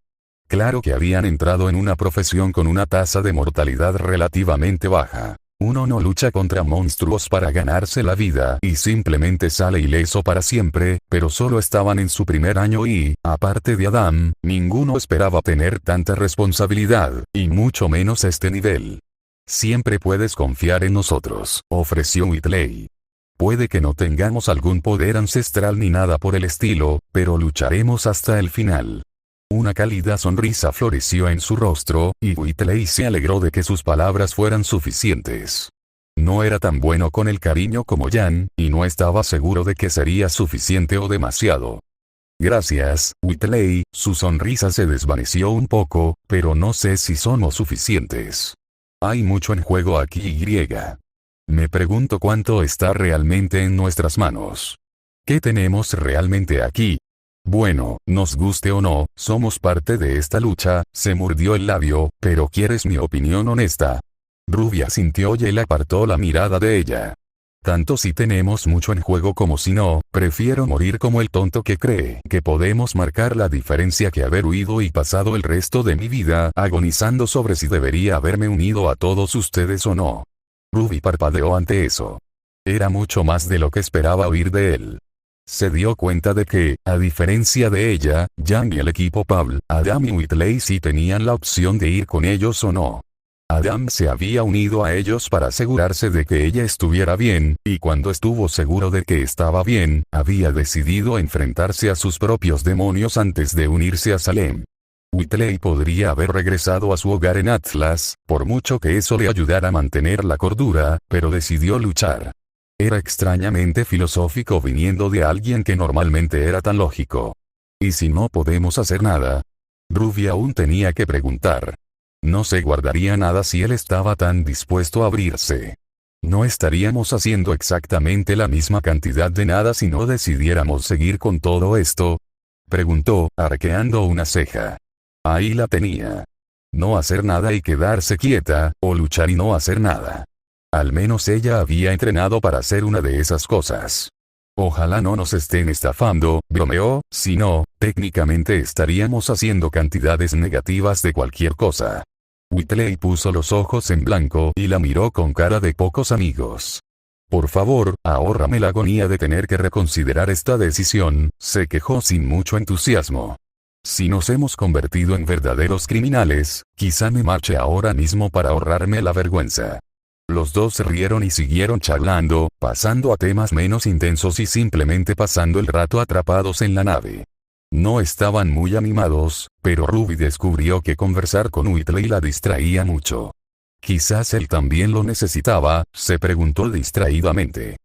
Claro que habían entrado en una profesión con una tasa de mortalidad relativamente baja. Uno no lucha contra monstruos para ganarse la vida y simplemente sale ileso para siempre, pero solo estaban en su primer año y, aparte de Adam, ninguno esperaba tener tanta responsabilidad, y mucho menos este nivel. Siempre puedes confiar en nosotros, ofreció Whitley. Puede que no tengamos algún poder ancestral ni nada por el estilo, pero lucharemos hasta el final. Una cálida sonrisa floreció en su rostro, y Whitley se alegró de que sus palabras fueran suficientes. No era tan bueno con el cariño como Jan, y no estaba seguro de que sería suficiente o demasiado. Gracias, Whitley, su sonrisa se desvaneció un poco, pero no sé si somos suficientes. Hay mucho en juego aquí y. Me pregunto cuánto está realmente en nuestras manos. ¿Qué tenemos realmente aquí? Bueno, nos guste o no, somos parte de esta lucha, se mordió el labio, pero ¿quieres mi opinión honesta? Ruby asintió y él apartó la mirada de ella. Tanto si tenemos mucho en juego como si no, prefiero morir como el tonto que cree que podemos marcar la diferencia que haber huido y pasado el resto de mi vida agonizando sobre si debería haberme unido a todos ustedes o no. Ruby parpadeó ante eso. Era mucho más de lo que esperaba oír de él. Se dio cuenta de que, a diferencia de ella, Jan y el equipo Paul, Adam y Whitley sí tenían la opción de ir con ellos o no. Adam se había unido a ellos para asegurarse de que ella estuviera bien, y cuando estuvo seguro de que estaba bien, había decidido enfrentarse a sus propios demonios antes de unirse a Salem. Whitley podría haber regresado a su hogar en Atlas, por mucho que eso le ayudara a mantener la cordura, pero decidió luchar. Era extrañamente filosófico viniendo de alguien que normalmente era tan lógico. ¿Y si no podemos hacer nada? Ruby aún tenía que preguntar. No se guardaría nada si él estaba tan dispuesto a abrirse. ¿No estaríamos haciendo exactamente la misma cantidad de nada si no decidiéramos seguir con todo esto? Preguntó, arqueando una ceja. Ahí la tenía. No hacer nada y quedarse quieta, o luchar y no hacer nada. Al menos ella había entrenado para hacer una de esas cosas. Ojalá no nos estén estafando, bromeó, si no, técnicamente estaríamos haciendo cantidades negativas de cualquier cosa. Whitley puso los ojos en blanco y la miró con cara de pocos amigos. Por favor, ahórrame la agonía de tener que reconsiderar esta decisión, se quejó sin mucho entusiasmo. Si nos hemos convertido en verdaderos criminales, quizá me marche ahora mismo para ahorrarme la vergüenza. Los dos se rieron y siguieron charlando, pasando a temas menos intensos y simplemente pasando el rato atrapados en la nave. No estaban muy animados, pero Ruby descubrió que conversar con Whitley la distraía mucho. Quizás él también lo necesitaba, se preguntó distraídamente.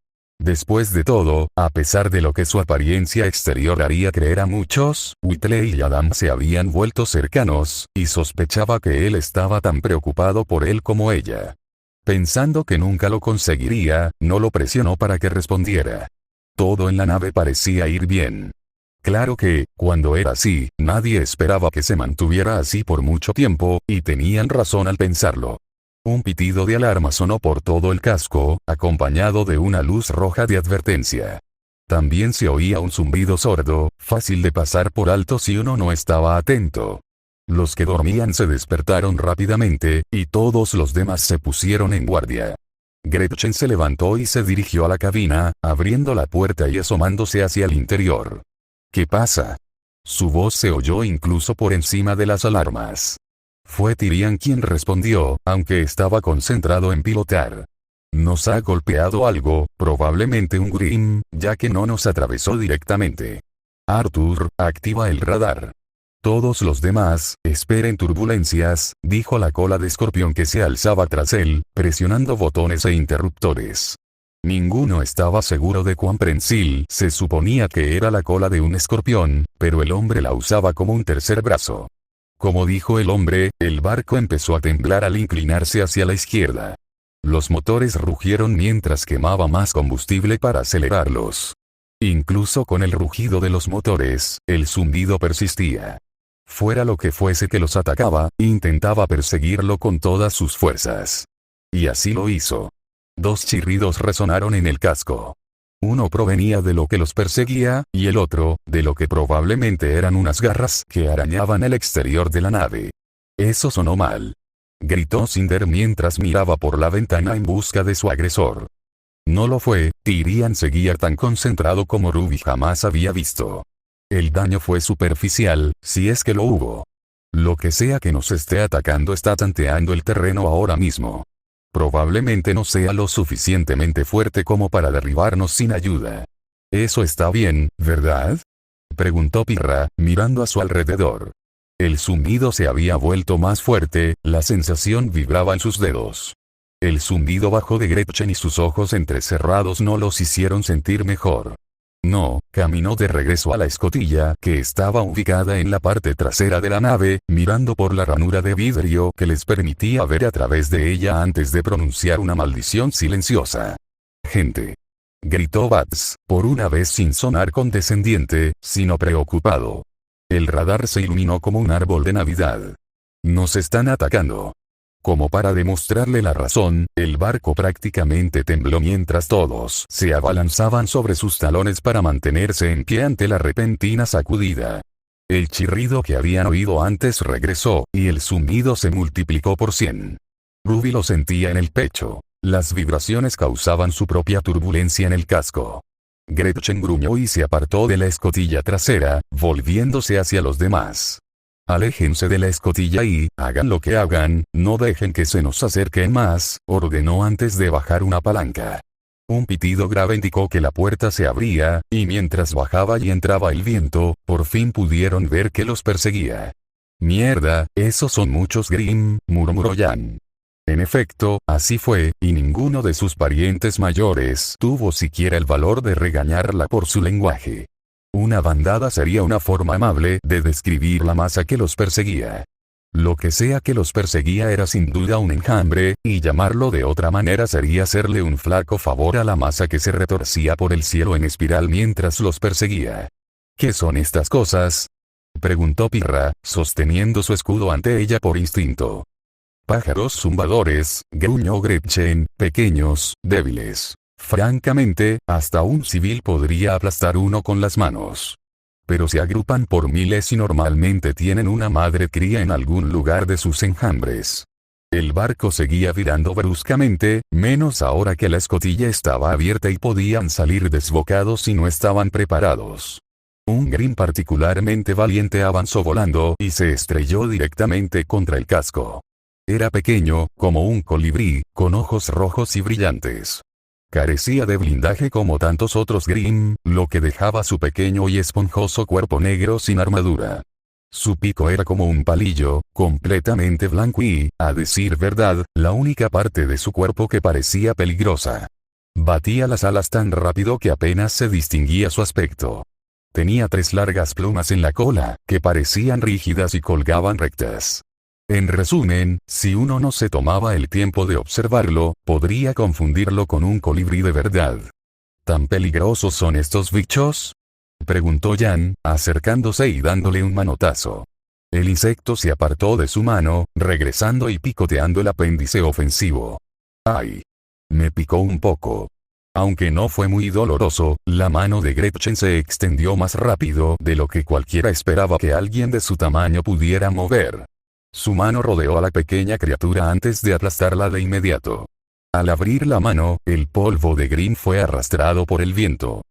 Después de todo, a pesar de lo que su apariencia exterior haría creer a muchos, Whitley y Adam se habían vuelto cercanos, y sospechaba que él estaba tan preocupado por él como ella. Pensando que nunca lo conseguiría, no lo presionó para que respondiera. Todo en la nave parecía ir bien. Claro que, cuando era así, nadie esperaba que se mantuviera así por mucho tiempo, y tenían razón al pensarlo. Un pitido de alarma sonó por todo el casco, acompañado de una luz roja de advertencia. También se oía un zumbido sordo, fácil de pasar por alto si uno no estaba atento. Los que dormían se despertaron rápidamente, y todos los demás se pusieron en guardia. Gretchen se levantó y se dirigió a la cabina, abriendo la puerta y asomándose hacia el interior. ¿Qué pasa? Su voz se oyó incluso por encima de las alarmas. Fue Tyrion quien respondió, aunque estaba concentrado en pilotar. Nos ha golpeado algo, probablemente un Grimm, ya que no nos atravesó directamente. Arthur, activa el radar. Todos los demás, esperen turbulencias, dijo la cola de escorpión que se alzaba tras él, presionando botones e interruptores. Ninguno estaba seguro de cuán prensil se suponía que era la cola de un escorpión, pero el hombre la usaba como un tercer brazo. Como dijo el hombre, el barco empezó a temblar al inclinarse hacia la izquierda. Los motores rugieron mientras quemaba más combustible para acelerarlos. Incluso con el rugido de los motores, el zumbido persistía. Fuera lo que fuese que los atacaba, intentaba perseguirlo con todas sus fuerzas. Y así lo hizo. Dos chirridos resonaron en el casco. Uno provenía de lo que los perseguía, y el otro, de lo que probablemente eran unas garras que arañaban el exterior de la nave. Eso sonó mal. Gritó Cinder mientras miraba por la ventana en busca de su agresor. No lo fue, Tyrion seguía tan concentrado como Ruby jamás había visto. El daño fue superficial, si es que lo hubo. Lo que sea que nos esté atacando está tanteando el terreno ahora mismo. Probablemente no sea lo suficientemente fuerte como para derribarnos sin ayuda. Eso está bien, ¿verdad? Preguntó Pirra, mirando a su alrededor. El zumbido se había vuelto más fuerte, la sensación vibraba en sus dedos. El zumbido bajo de Gretchen y sus ojos entrecerrados no los hicieron sentir mejor. No, caminó de regreso a la escotilla que estaba ubicada en la parte trasera de la nave, mirando por la ranura de vidrio que les permitía ver a través de ella antes de pronunciar una maldición silenciosa. «Gente», gritó Bats, por una vez sin sonar condescendiente, sino preocupado. El radar se iluminó como un árbol de Navidad. «Nos están atacando». Como para demostrarle la razón, el barco prácticamente tembló mientras todos se abalanzaban sobre sus talones para mantenerse en pie ante la repentina sacudida. El chirrido que habían oído antes regresó, y el zumbido se multiplicó por 100. Ruby lo sentía en el pecho. Las vibraciones causaban su propia turbulencia en el casco. Gretchen gruñó y se apartó de la escotilla trasera, volviéndose hacia los demás. «Aléjense de la escotilla y, hagan lo que hagan, no dejen que se nos acerquen más», ordenó antes de bajar una palanca. Un pitido grave indicó que la puerta se abría, y mientras bajaba y entraba el viento, por fin pudieron ver que los perseguía. «Mierda, esos son muchos Grimm», murmuró Jan. En efecto, así fue, y ninguno de sus parientes mayores tuvo siquiera el valor de regañarla por su lenguaje. Una bandada sería una forma amable de describir la masa que los perseguía. Lo que sea que los perseguía era sin duda un enjambre, y llamarlo de otra manera sería hacerle un flaco favor a la masa que se retorcía por el cielo en espiral mientras los perseguía. «¿Qué son estas cosas?», preguntó Pirra, sosteniendo su escudo ante ella por instinto. «Pájaros zumbadores», gruñó Gretchen, «pequeños, débiles. Francamente, hasta un civil podría aplastar uno con las manos. Pero se agrupan por miles y normalmente tienen una madre cría en algún lugar de sus enjambres». El barco seguía virando bruscamente, menos ahora que la escotilla estaba abierta y podían salir desbocados si no estaban preparados. Un Grimm particularmente valiente avanzó volando y se estrelló directamente contra el casco. Era pequeño, como un colibrí, con ojos rojos y brillantes. Carecía de blindaje como tantos otros Grimm, lo que dejaba su pequeño y esponjoso cuerpo negro sin armadura. Su pico era como un palillo, completamente blanco y, a decir verdad, la única parte de su cuerpo que parecía peligrosa. Batía las alas tan rápido que apenas se distinguía su aspecto. Tenía 3 largas plumas en la cola, que parecían rígidas y colgaban rectas. En resumen, si uno no se tomaba el tiempo de observarlo, podría confundirlo con un colibrí de verdad. ¿Tan peligrosos son estos bichos?, preguntó Jan, acercándose y dándole un manotazo. El insecto se apartó de su mano, regresando y picoteando el apéndice ofensivo. «Ay. Me picó un poco». Aunque no fue muy doloroso, la mano de Gretchen se extendió más rápido de lo que cualquiera esperaba que alguien de su tamaño pudiera mover. Su mano rodeó a la pequeña criatura antes de aplastarla de inmediato. Al abrir la mano, el polvo de Grimm fue arrastrado por el viento.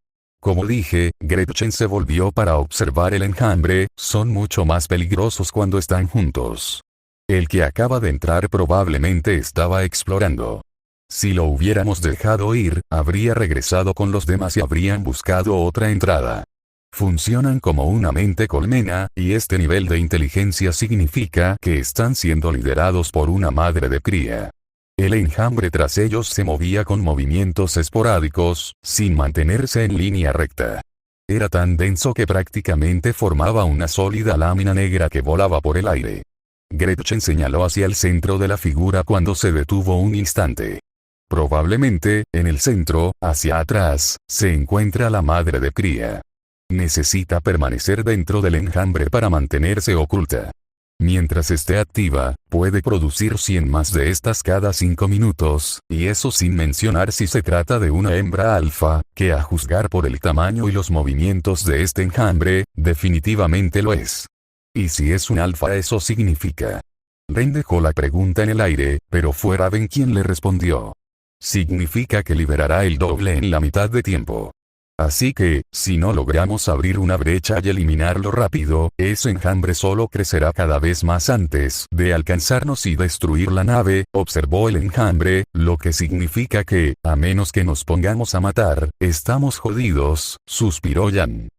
Como dije, Gretchen se volvió para observar el enjambre, son mucho más peligrosos cuando están juntos. El que acaba de entrar probablemente estaba explorando. Si lo hubiéramos dejado ir, habría regresado con los demás y habrían buscado otra entrada. Funcionan como una mente colmena, y este nivel de inteligencia significa que están siendo liderados por una madre de cría. El enjambre tras ellos se movía con movimientos esporádicos, sin mantenerse en línea recta. Era tan denso que prácticamente formaba una sólida lámina negra que volaba por el aire. Gretchen señaló hacia el centro de la figura cuando se detuvo un instante. Probablemente, en el centro, hacia atrás, se encuentra la madre de cría. Necesita permanecer dentro del enjambre para mantenerse oculta. Mientras esté activa, puede producir 100 más de estas cada 5 minutos, y eso sin mencionar si se trata de una hembra alfa, que a juzgar por el tamaño y los movimientos de este enjambre, definitivamente lo es. ¿Y si es un alfa eso significa? Ren dejó la pregunta en el aire, pero fue Raven quien le respondió. Significa que liberará el doble en la mitad de tiempo. Así que, si no logramos abrir una brecha y eliminarlo rápido, ese enjambre solo crecerá cada vez más antes de alcanzarnos y destruir la nave, observó el enjambre, lo que significa que, a menos que nos pongamos a matar, estamos jodidos, suspiró Yan.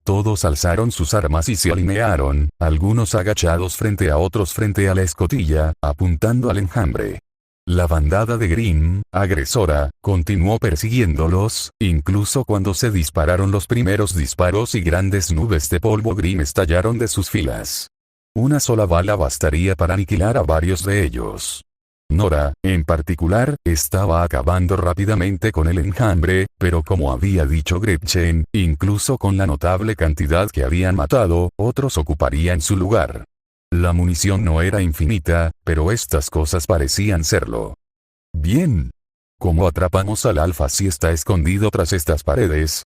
Todos alzaron sus armas y se alinearon, algunos agachados frente a otros frente a la escotilla, apuntando al enjambre. La bandada de Grimm, agresora, continuó persiguiéndolos, incluso cuando se dispararon los primeros disparos y grandes nubes de polvo Grimm estallaron de sus filas. Una sola bala bastaría para aniquilar a varios de ellos. Nora, en particular, estaba acabando rápidamente con el enjambre, pero como había dicho Gretchen, incluso con la notable cantidad que habían matado, otros ocuparían su lugar. La munición no era infinita, pero estas cosas parecían serlo. Bien. ¿Cómo atrapamos al alfa si está escondido tras estas paredes?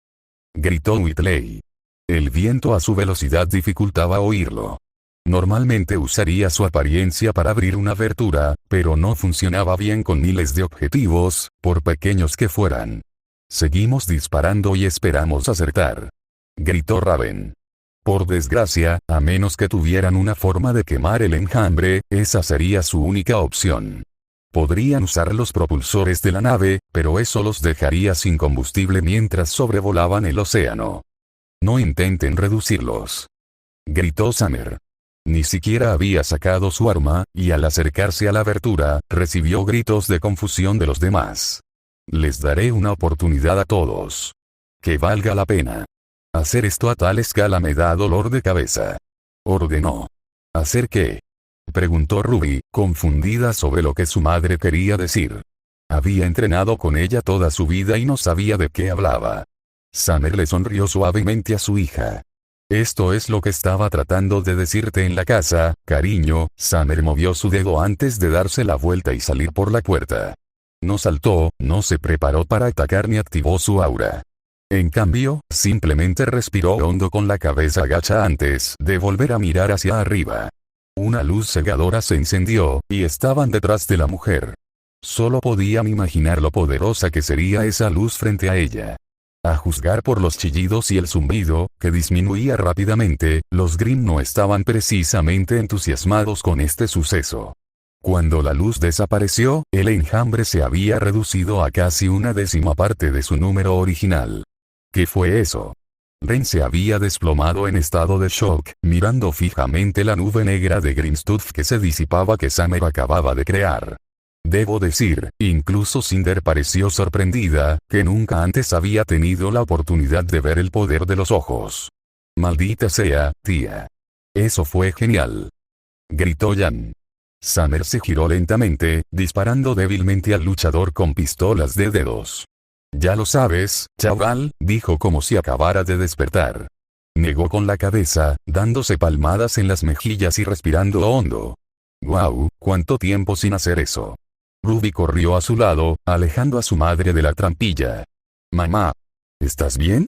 Gritó Whitley. El viento a su velocidad dificultaba oírlo. Normalmente usaría su apariencia para abrir una abertura, pero no funcionaba bien con miles de objetivos, por pequeños que fueran. Seguimos disparando y esperamos acertar. Gritó Raven. Por desgracia, a menos que tuvieran una forma de quemar el enjambre, esa sería su única opción. Podrían usar los propulsores de la nave, pero eso los dejaría sin combustible mientras sobrevolaban el océano. No intenten reducirlos. Gritó Summer. Ni siquiera había sacado su arma, y al acercarse a la abertura, recibió gritos de confusión de los demás. Les daré una oportunidad a todos. Que valga la pena. Hacer esto a tal escala me da dolor de cabeza. Ordenó. ¿Hacer qué? Preguntó Ruby, confundida sobre lo que su madre quería decir. Había entrenado con ella toda su vida y no sabía de qué hablaba. Summer le sonrió suavemente a su hija. Esto es lo que estaba tratando de decirte en la casa, cariño. Summer movió su dedo antes de darse la vuelta y salir por la puerta. No saltó, no se preparó para atacar ni activó su aura. En cambio, simplemente respiró hondo con la cabeza agacha antes de volver a mirar hacia arriba. Una luz cegadora se encendió, y estaban detrás de la mujer. Solo podían imaginar lo poderosa que sería esa luz frente a ella. A juzgar por los chillidos y el zumbido, que disminuía rápidamente, los Grimm no estaban precisamente entusiasmados con este suceso. Cuando la luz desapareció, el enjambre se había reducido a casi una décima parte de su número original. ¿Qué fue eso? Ren se había desplomado en estado de shock, mirando fijamente la nube negra de Grimstuff que se disipaba que Summer acababa de crear. Debo decir, incluso Cinder pareció sorprendida, que nunca antes había tenido la oportunidad de ver el poder de los ojos. Maldita sea, tía. Eso fue genial. Gritó Yan. Summer se giró lentamente, disparando débilmente al luchador con pistolas de dedos. Ya lo sabes, chaval, dijo como si acabara de despertar. Negó con la cabeza, dándose palmadas en las mejillas y respirando hondo. Guau, cuánto tiempo sin hacer eso. Ruby corrió a su lado, alejando a su madre de la trampilla. Mamá. ¿Estás bien?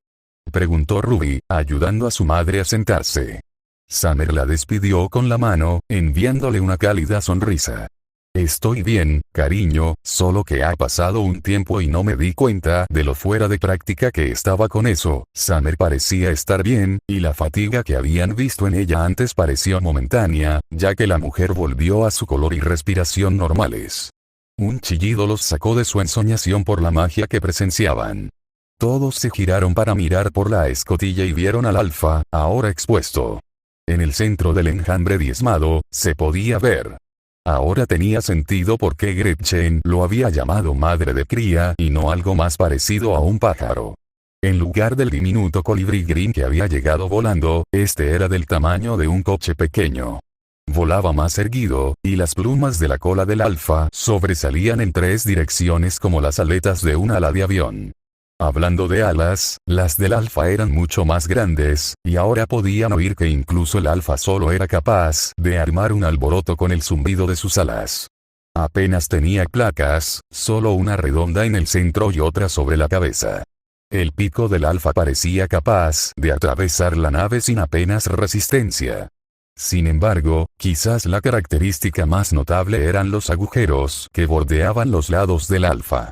Preguntó Ruby, ayudando a su madre a sentarse. Summer la despidió con la mano, enviándole una cálida sonrisa. Estoy bien, cariño, solo que ha pasado un tiempo y no me di cuenta de lo fuera de práctica que estaba con eso. Summer parecía estar bien, y la fatiga que habían visto en ella antes pareció momentánea, ya que la mujer volvió a su color y respiración normales. Un chillido los sacó de su ensoñación por la magia que presenciaban. Todos se giraron para mirar por la escotilla y vieron al alfa, ahora expuesto. En el centro del enjambre diezmado, se podía ver. Ahora tenía sentido por qué Gretchen lo había llamado madre de cría y no algo más parecido a un pájaro. En lugar del diminuto colibrí Green que había llegado volando, este era del tamaño de un coche pequeño. Volaba más erguido, y las plumas de la cola del alfa sobresalían en 3 direcciones como las aletas de un ala de avión. Hablando de alas, las del alfa eran mucho más grandes, y ahora podían oír que incluso el alfa solo era capaz de armar un alboroto con el zumbido de sus alas. Apenas tenía placas, solo una redonda en el centro y otra sobre la cabeza. El pico del alfa parecía capaz de atravesar la nave sin apenas resistencia. Sin embargo, quizás la característica más notable eran los agujeros que bordeaban los lados del alfa.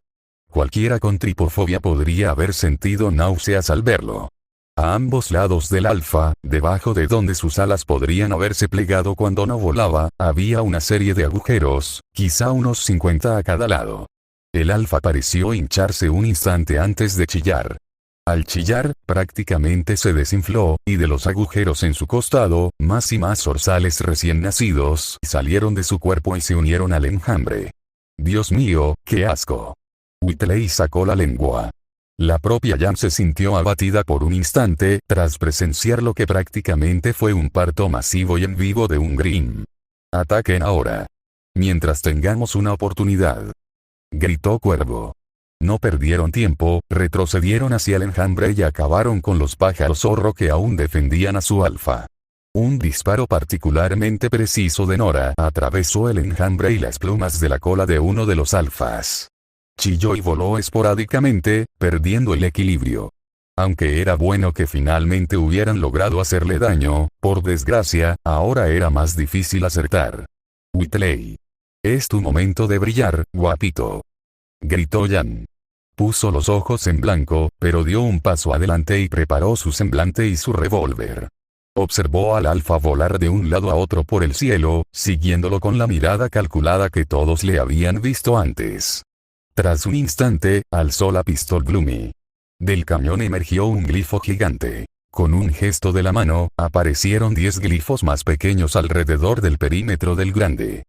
Cualquiera con tripofobia podría haber sentido náuseas al verlo. A ambos lados del alfa, debajo de donde sus alas podrían haberse plegado cuando no volaba, había una serie de agujeros, quizá unos 50 a cada lado. El alfa pareció hincharse un instante antes de chillar. Al chillar, prácticamente se desinfló, y de los agujeros en su costado, más y más zorzales recién nacidos salieron de su cuerpo y se unieron al enjambre. Dios mío, qué asco. Whitley sacó la lengua. La propia Jan se sintió abatida por un instante tras presenciar lo que prácticamente fue un parto masivo y en vivo de un Green. Ataquen ahora. Mientras tengamos una oportunidad. Gritó Cuervo. No perdieron tiempo, retrocedieron hacia el enjambre y acabaron con los pájaros zorro que aún defendían a su alfa. Un disparo particularmente preciso de Nora atravesó el enjambre y las plumas de la cola de uno de los alfas. Chilló y voló esporádicamente, perdiendo el equilibrio. Aunque era bueno que finalmente hubieran logrado hacerle daño, por desgracia, ahora era más difícil acertar. Whitley. Es tu momento de brillar, guapito. Gritó Jan. Puso los ojos en blanco, pero dio un paso adelante y preparó su semblante y su revólver. Observó al alfa volar de un lado a otro por el cielo, siguiéndolo con la mirada calculada que todos le habían visto antes. Tras un instante, alzó la pistola Gloomy. Del cañón emergió un glifo gigante. Con un gesto de la mano, aparecieron 10 glifos más pequeños alrededor del perímetro del grande.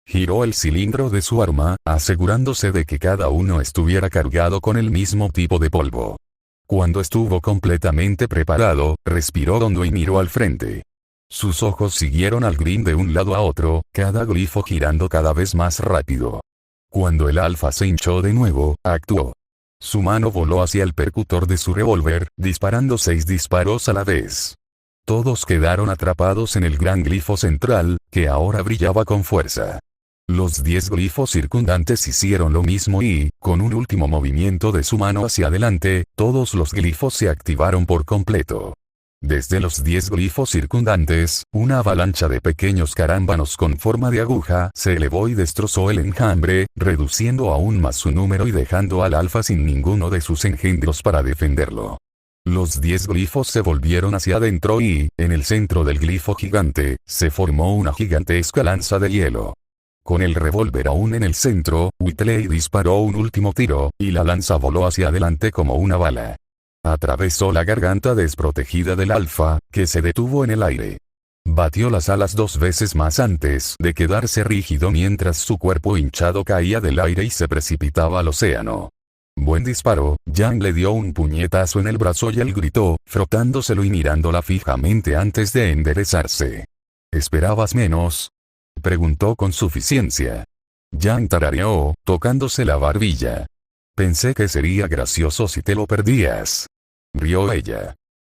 Giró el cilindro de su arma, asegurándose de que cada uno estuviera cargado con el mismo tipo de polvo. Cuando estuvo completamente preparado, respiró hondo y miró al frente. Sus ojos siguieron al Green de un lado a otro, cada glifo girando cada vez más rápido. Cuando el alfa se hinchó de nuevo, actuó. Su mano voló hacia el percutor de su revólver, disparando 6 disparos a la vez. Todos quedaron atrapados en el gran glifo central, que ahora brillaba con fuerza. Los 10 glifos circundantes hicieron lo mismo y, con un último movimiento de su mano hacia adelante, todos los glifos se activaron por completo. Desde los 10 glifos circundantes, una avalancha de pequeños carámbanos con forma de aguja se elevó y destrozó el enjambre, reduciendo aún más su número y dejando al alfa sin ninguno de sus engendros para defenderlo. Los 10 glifos se volvieron hacia adentro y, en el centro del glifo gigante, se formó una gigantesca lanza de hielo. Con el revólver aún en el centro, Whitley disparó un último tiro, y la lanza voló hacia adelante como una bala. Atravesó la garganta desprotegida del alfa, que se detuvo en el aire. Batió las alas 2 veces más antes de quedarse rígido mientras su cuerpo hinchado caía del aire y se precipitaba al océano. Buen disparo. Jan le dio un puñetazo en el brazo y él gritó, frotándoselo y mirándola fijamente antes de enderezarse. ¿Esperabas menos?, preguntó con suficiencia. Jan tarareó, tocándose la barbilla. Pensé que sería gracioso si te lo perdías. Rió ella.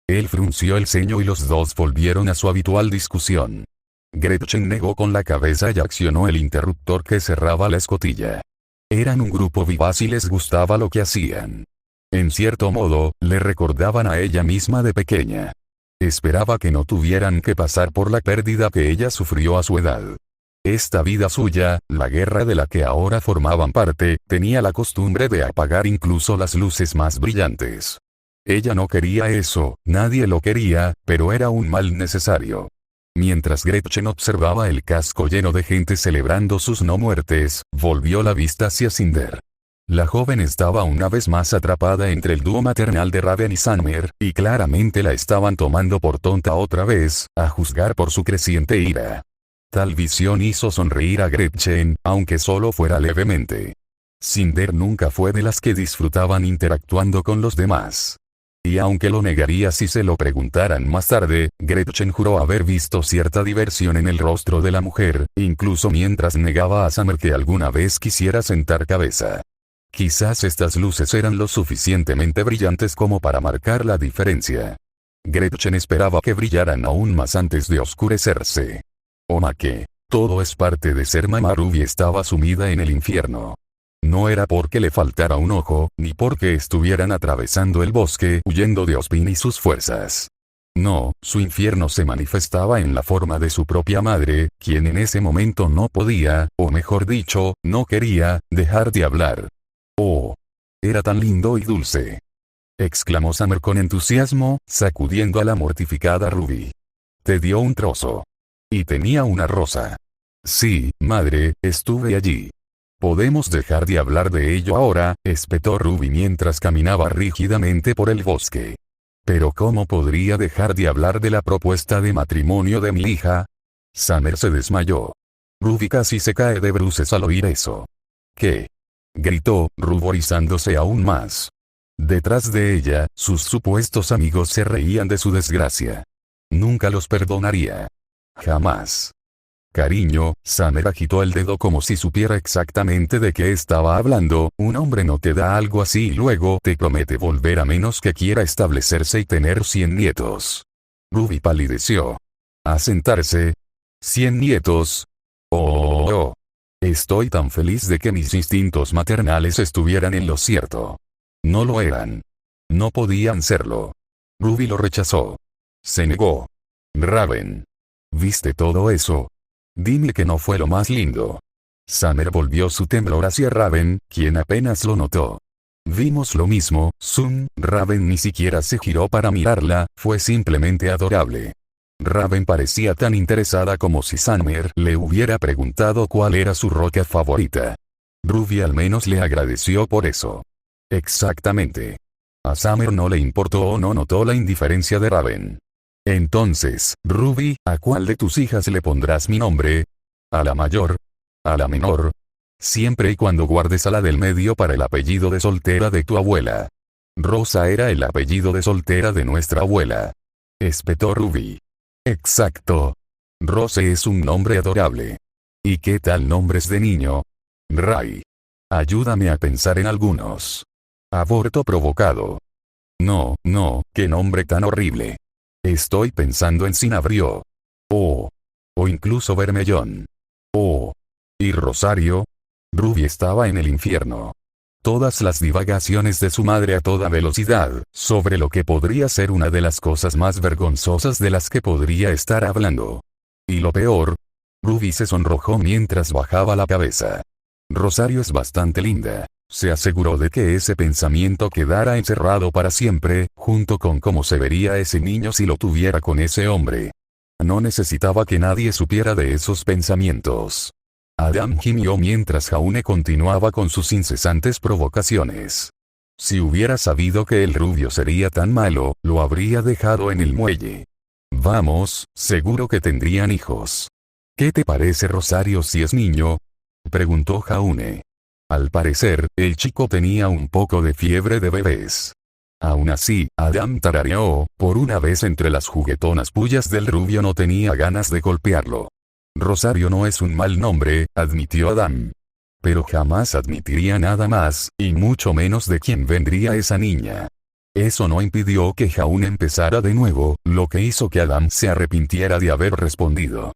Él frunció el ceño y los dos volvieron a su habitual discusión. Gretchen negó con la cabeza y accionó el interruptor que cerraba la escotilla. Eran un grupo vivaz y les gustaba lo que hacían. En cierto modo, le recordaban a ella misma de pequeña. Esperaba que no tuvieran que pasar por la pérdida que ella sufrió a su edad. Esta vida suya, la guerra de la que ahora formaban parte, tenía la costumbre de apagar incluso las luces más brillantes. Ella no quería eso, nadie lo quería, pero era un mal necesario. Mientras Gretchen observaba el casco lleno de gente celebrando sus no muertes, volvió la vista hacia Cinder. La joven estaba una vez más atrapada entre el dúo maternal de Raven y Summer, y claramente la estaban tomando por tonta otra vez, a juzgar por su creciente ira. Tal visión hizo sonreír a Gretchen, aunque solo fuera levemente. Cinder nunca fue de las que disfrutaban interactuando con los demás. Y aunque lo negaría si se lo preguntaran más tarde, Gretchen juró haber visto cierta diversión en el rostro de la mujer, incluso mientras negaba a Summer que alguna vez quisiera sentar cabeza. Quizás estas luces eran lo suficientemente brillantes como para marcar la diferencia. Gretchen esperaba que brillaran aún más antes de oscurecerse. ¿O qué? Todo es parte de ser mamá. Ruby estaba sumida en el infierno. No era porque le faltara un ojo, ni porque estuvieran atravesando el bosque huyendo de Ozpin y sus fuerzas. No, su infierno se manifestaba en la forma de su propia madre, quien en ese momento no podía, o mejor dicho, no quería, dejar de hablar. ¡Oh! Era tan lindo y dulce. Exclamó Summer con entusiasmo, sacudiendo a la mortificada Ruby. Te dio un trozo. Y tenía una rosa. Sí, madre, estuve allí. ¿Podemos dejar de hablar de ello ahora?, espetó Ruby mientras caminaba rígidamente por el bosque. ¿Pero cómo podría dejar de hablar de la propuesta de matrimonio de mi hija? Summer se desmayó. Ruby casi se cae de bruces al oír eso. ¿Qué? Gritó, ruborizándose aún más. Detrás de ella, sus supuestos amigos se reían de su desgracia. Nunca los perdonaría. Jamás. Cariño, Summer agitó el dedo como si supiera exactamente de qué estaba hablando. Un hombre no te da algo así y luego te promete volver a menos que quiera establecerse y tener 100 nietos. Ruby palideció. ¿A sentarse? ¿100 nietos? Oh. Estoy tan feliz de que mis instintos maternales estuvieran en lo cierto. No lo eran. No podían serlo. Ruby lo rechazó. Se negó. Raven. ¿Viste todo eso? Dime que no fue lo más lindo. Summer volvió su temblor hacia Raven, quien apenas lo notó. Vimos lo mismo, Sun. Raven ni siquiera se giró para mirarla, fue simplemente adorable. Raven parecía tan interesada como si Summer le hubiera preguntado cuál era su roca favorita. Ruby al menos le agradeció por eso. Exactamente. A Summer no le importó o no notó la indiferencia de Raven. Entonces, Ruby, ¿a cuál de tus hijas le pondrás mi nombre? ¿A la mayor? ¿A la menor? Siempre y cuando guardes a la del medio para el apellido de soltera de tu abuela. Rosa era el apellido de soltera de nuestra abuela. Espetó Ruby. Exacto. Rose es un nombre adorable. ¿Y qué tal nombres de niño? Ray. Ayúdame a pensar en algunos. Aborto provocado. No, qué nombre tan horrible. Estoy pensando en Cinabrio. Oh. O incluso Vermellón. Oh. ¿Y Rosario? Ruby estaba en el infierno. Todas las divagaciones de su madre a toda velocidad, sobre lo que podría ser una de las cosas más vergonzosas de las que podría estar hablando. Y lo peor. Ruby se sonrojó mientras bajaba la cabeza. Rosario es bastante linda. Se aseguró de que ese pensamiento quedara encerrado para siempre, junto con cómo se vería ese niño si lo tuviera con ese hombre. No necesitaba que nadie supiera de esos pensamientos. Adam gimió mientras Jaune continuaba con sus incesantes provocaciones. Si hubiera sabido que el rubio sería tan malo, lo habría dejado en el muelle. Vamos, seguro que tendrían hijos. ¿Qué te parece Rosario si es niño?, preguntó Jaune. Al parecer, el chico tenía un poco de fiebre de bebés. Aún así, Adam tarareó, por una vez entre las juguetonas pullas del rubio no tenía ganas de golpearlo. Rosario no es un mal nombre, admitió Adam. Pero jamás admitiría nada más, y mucho menos de quién vendría esa niña. Eso no impidió que Jaune empezara de nuevo, lo que hizo que Adam se arrepintiera de haber respondido.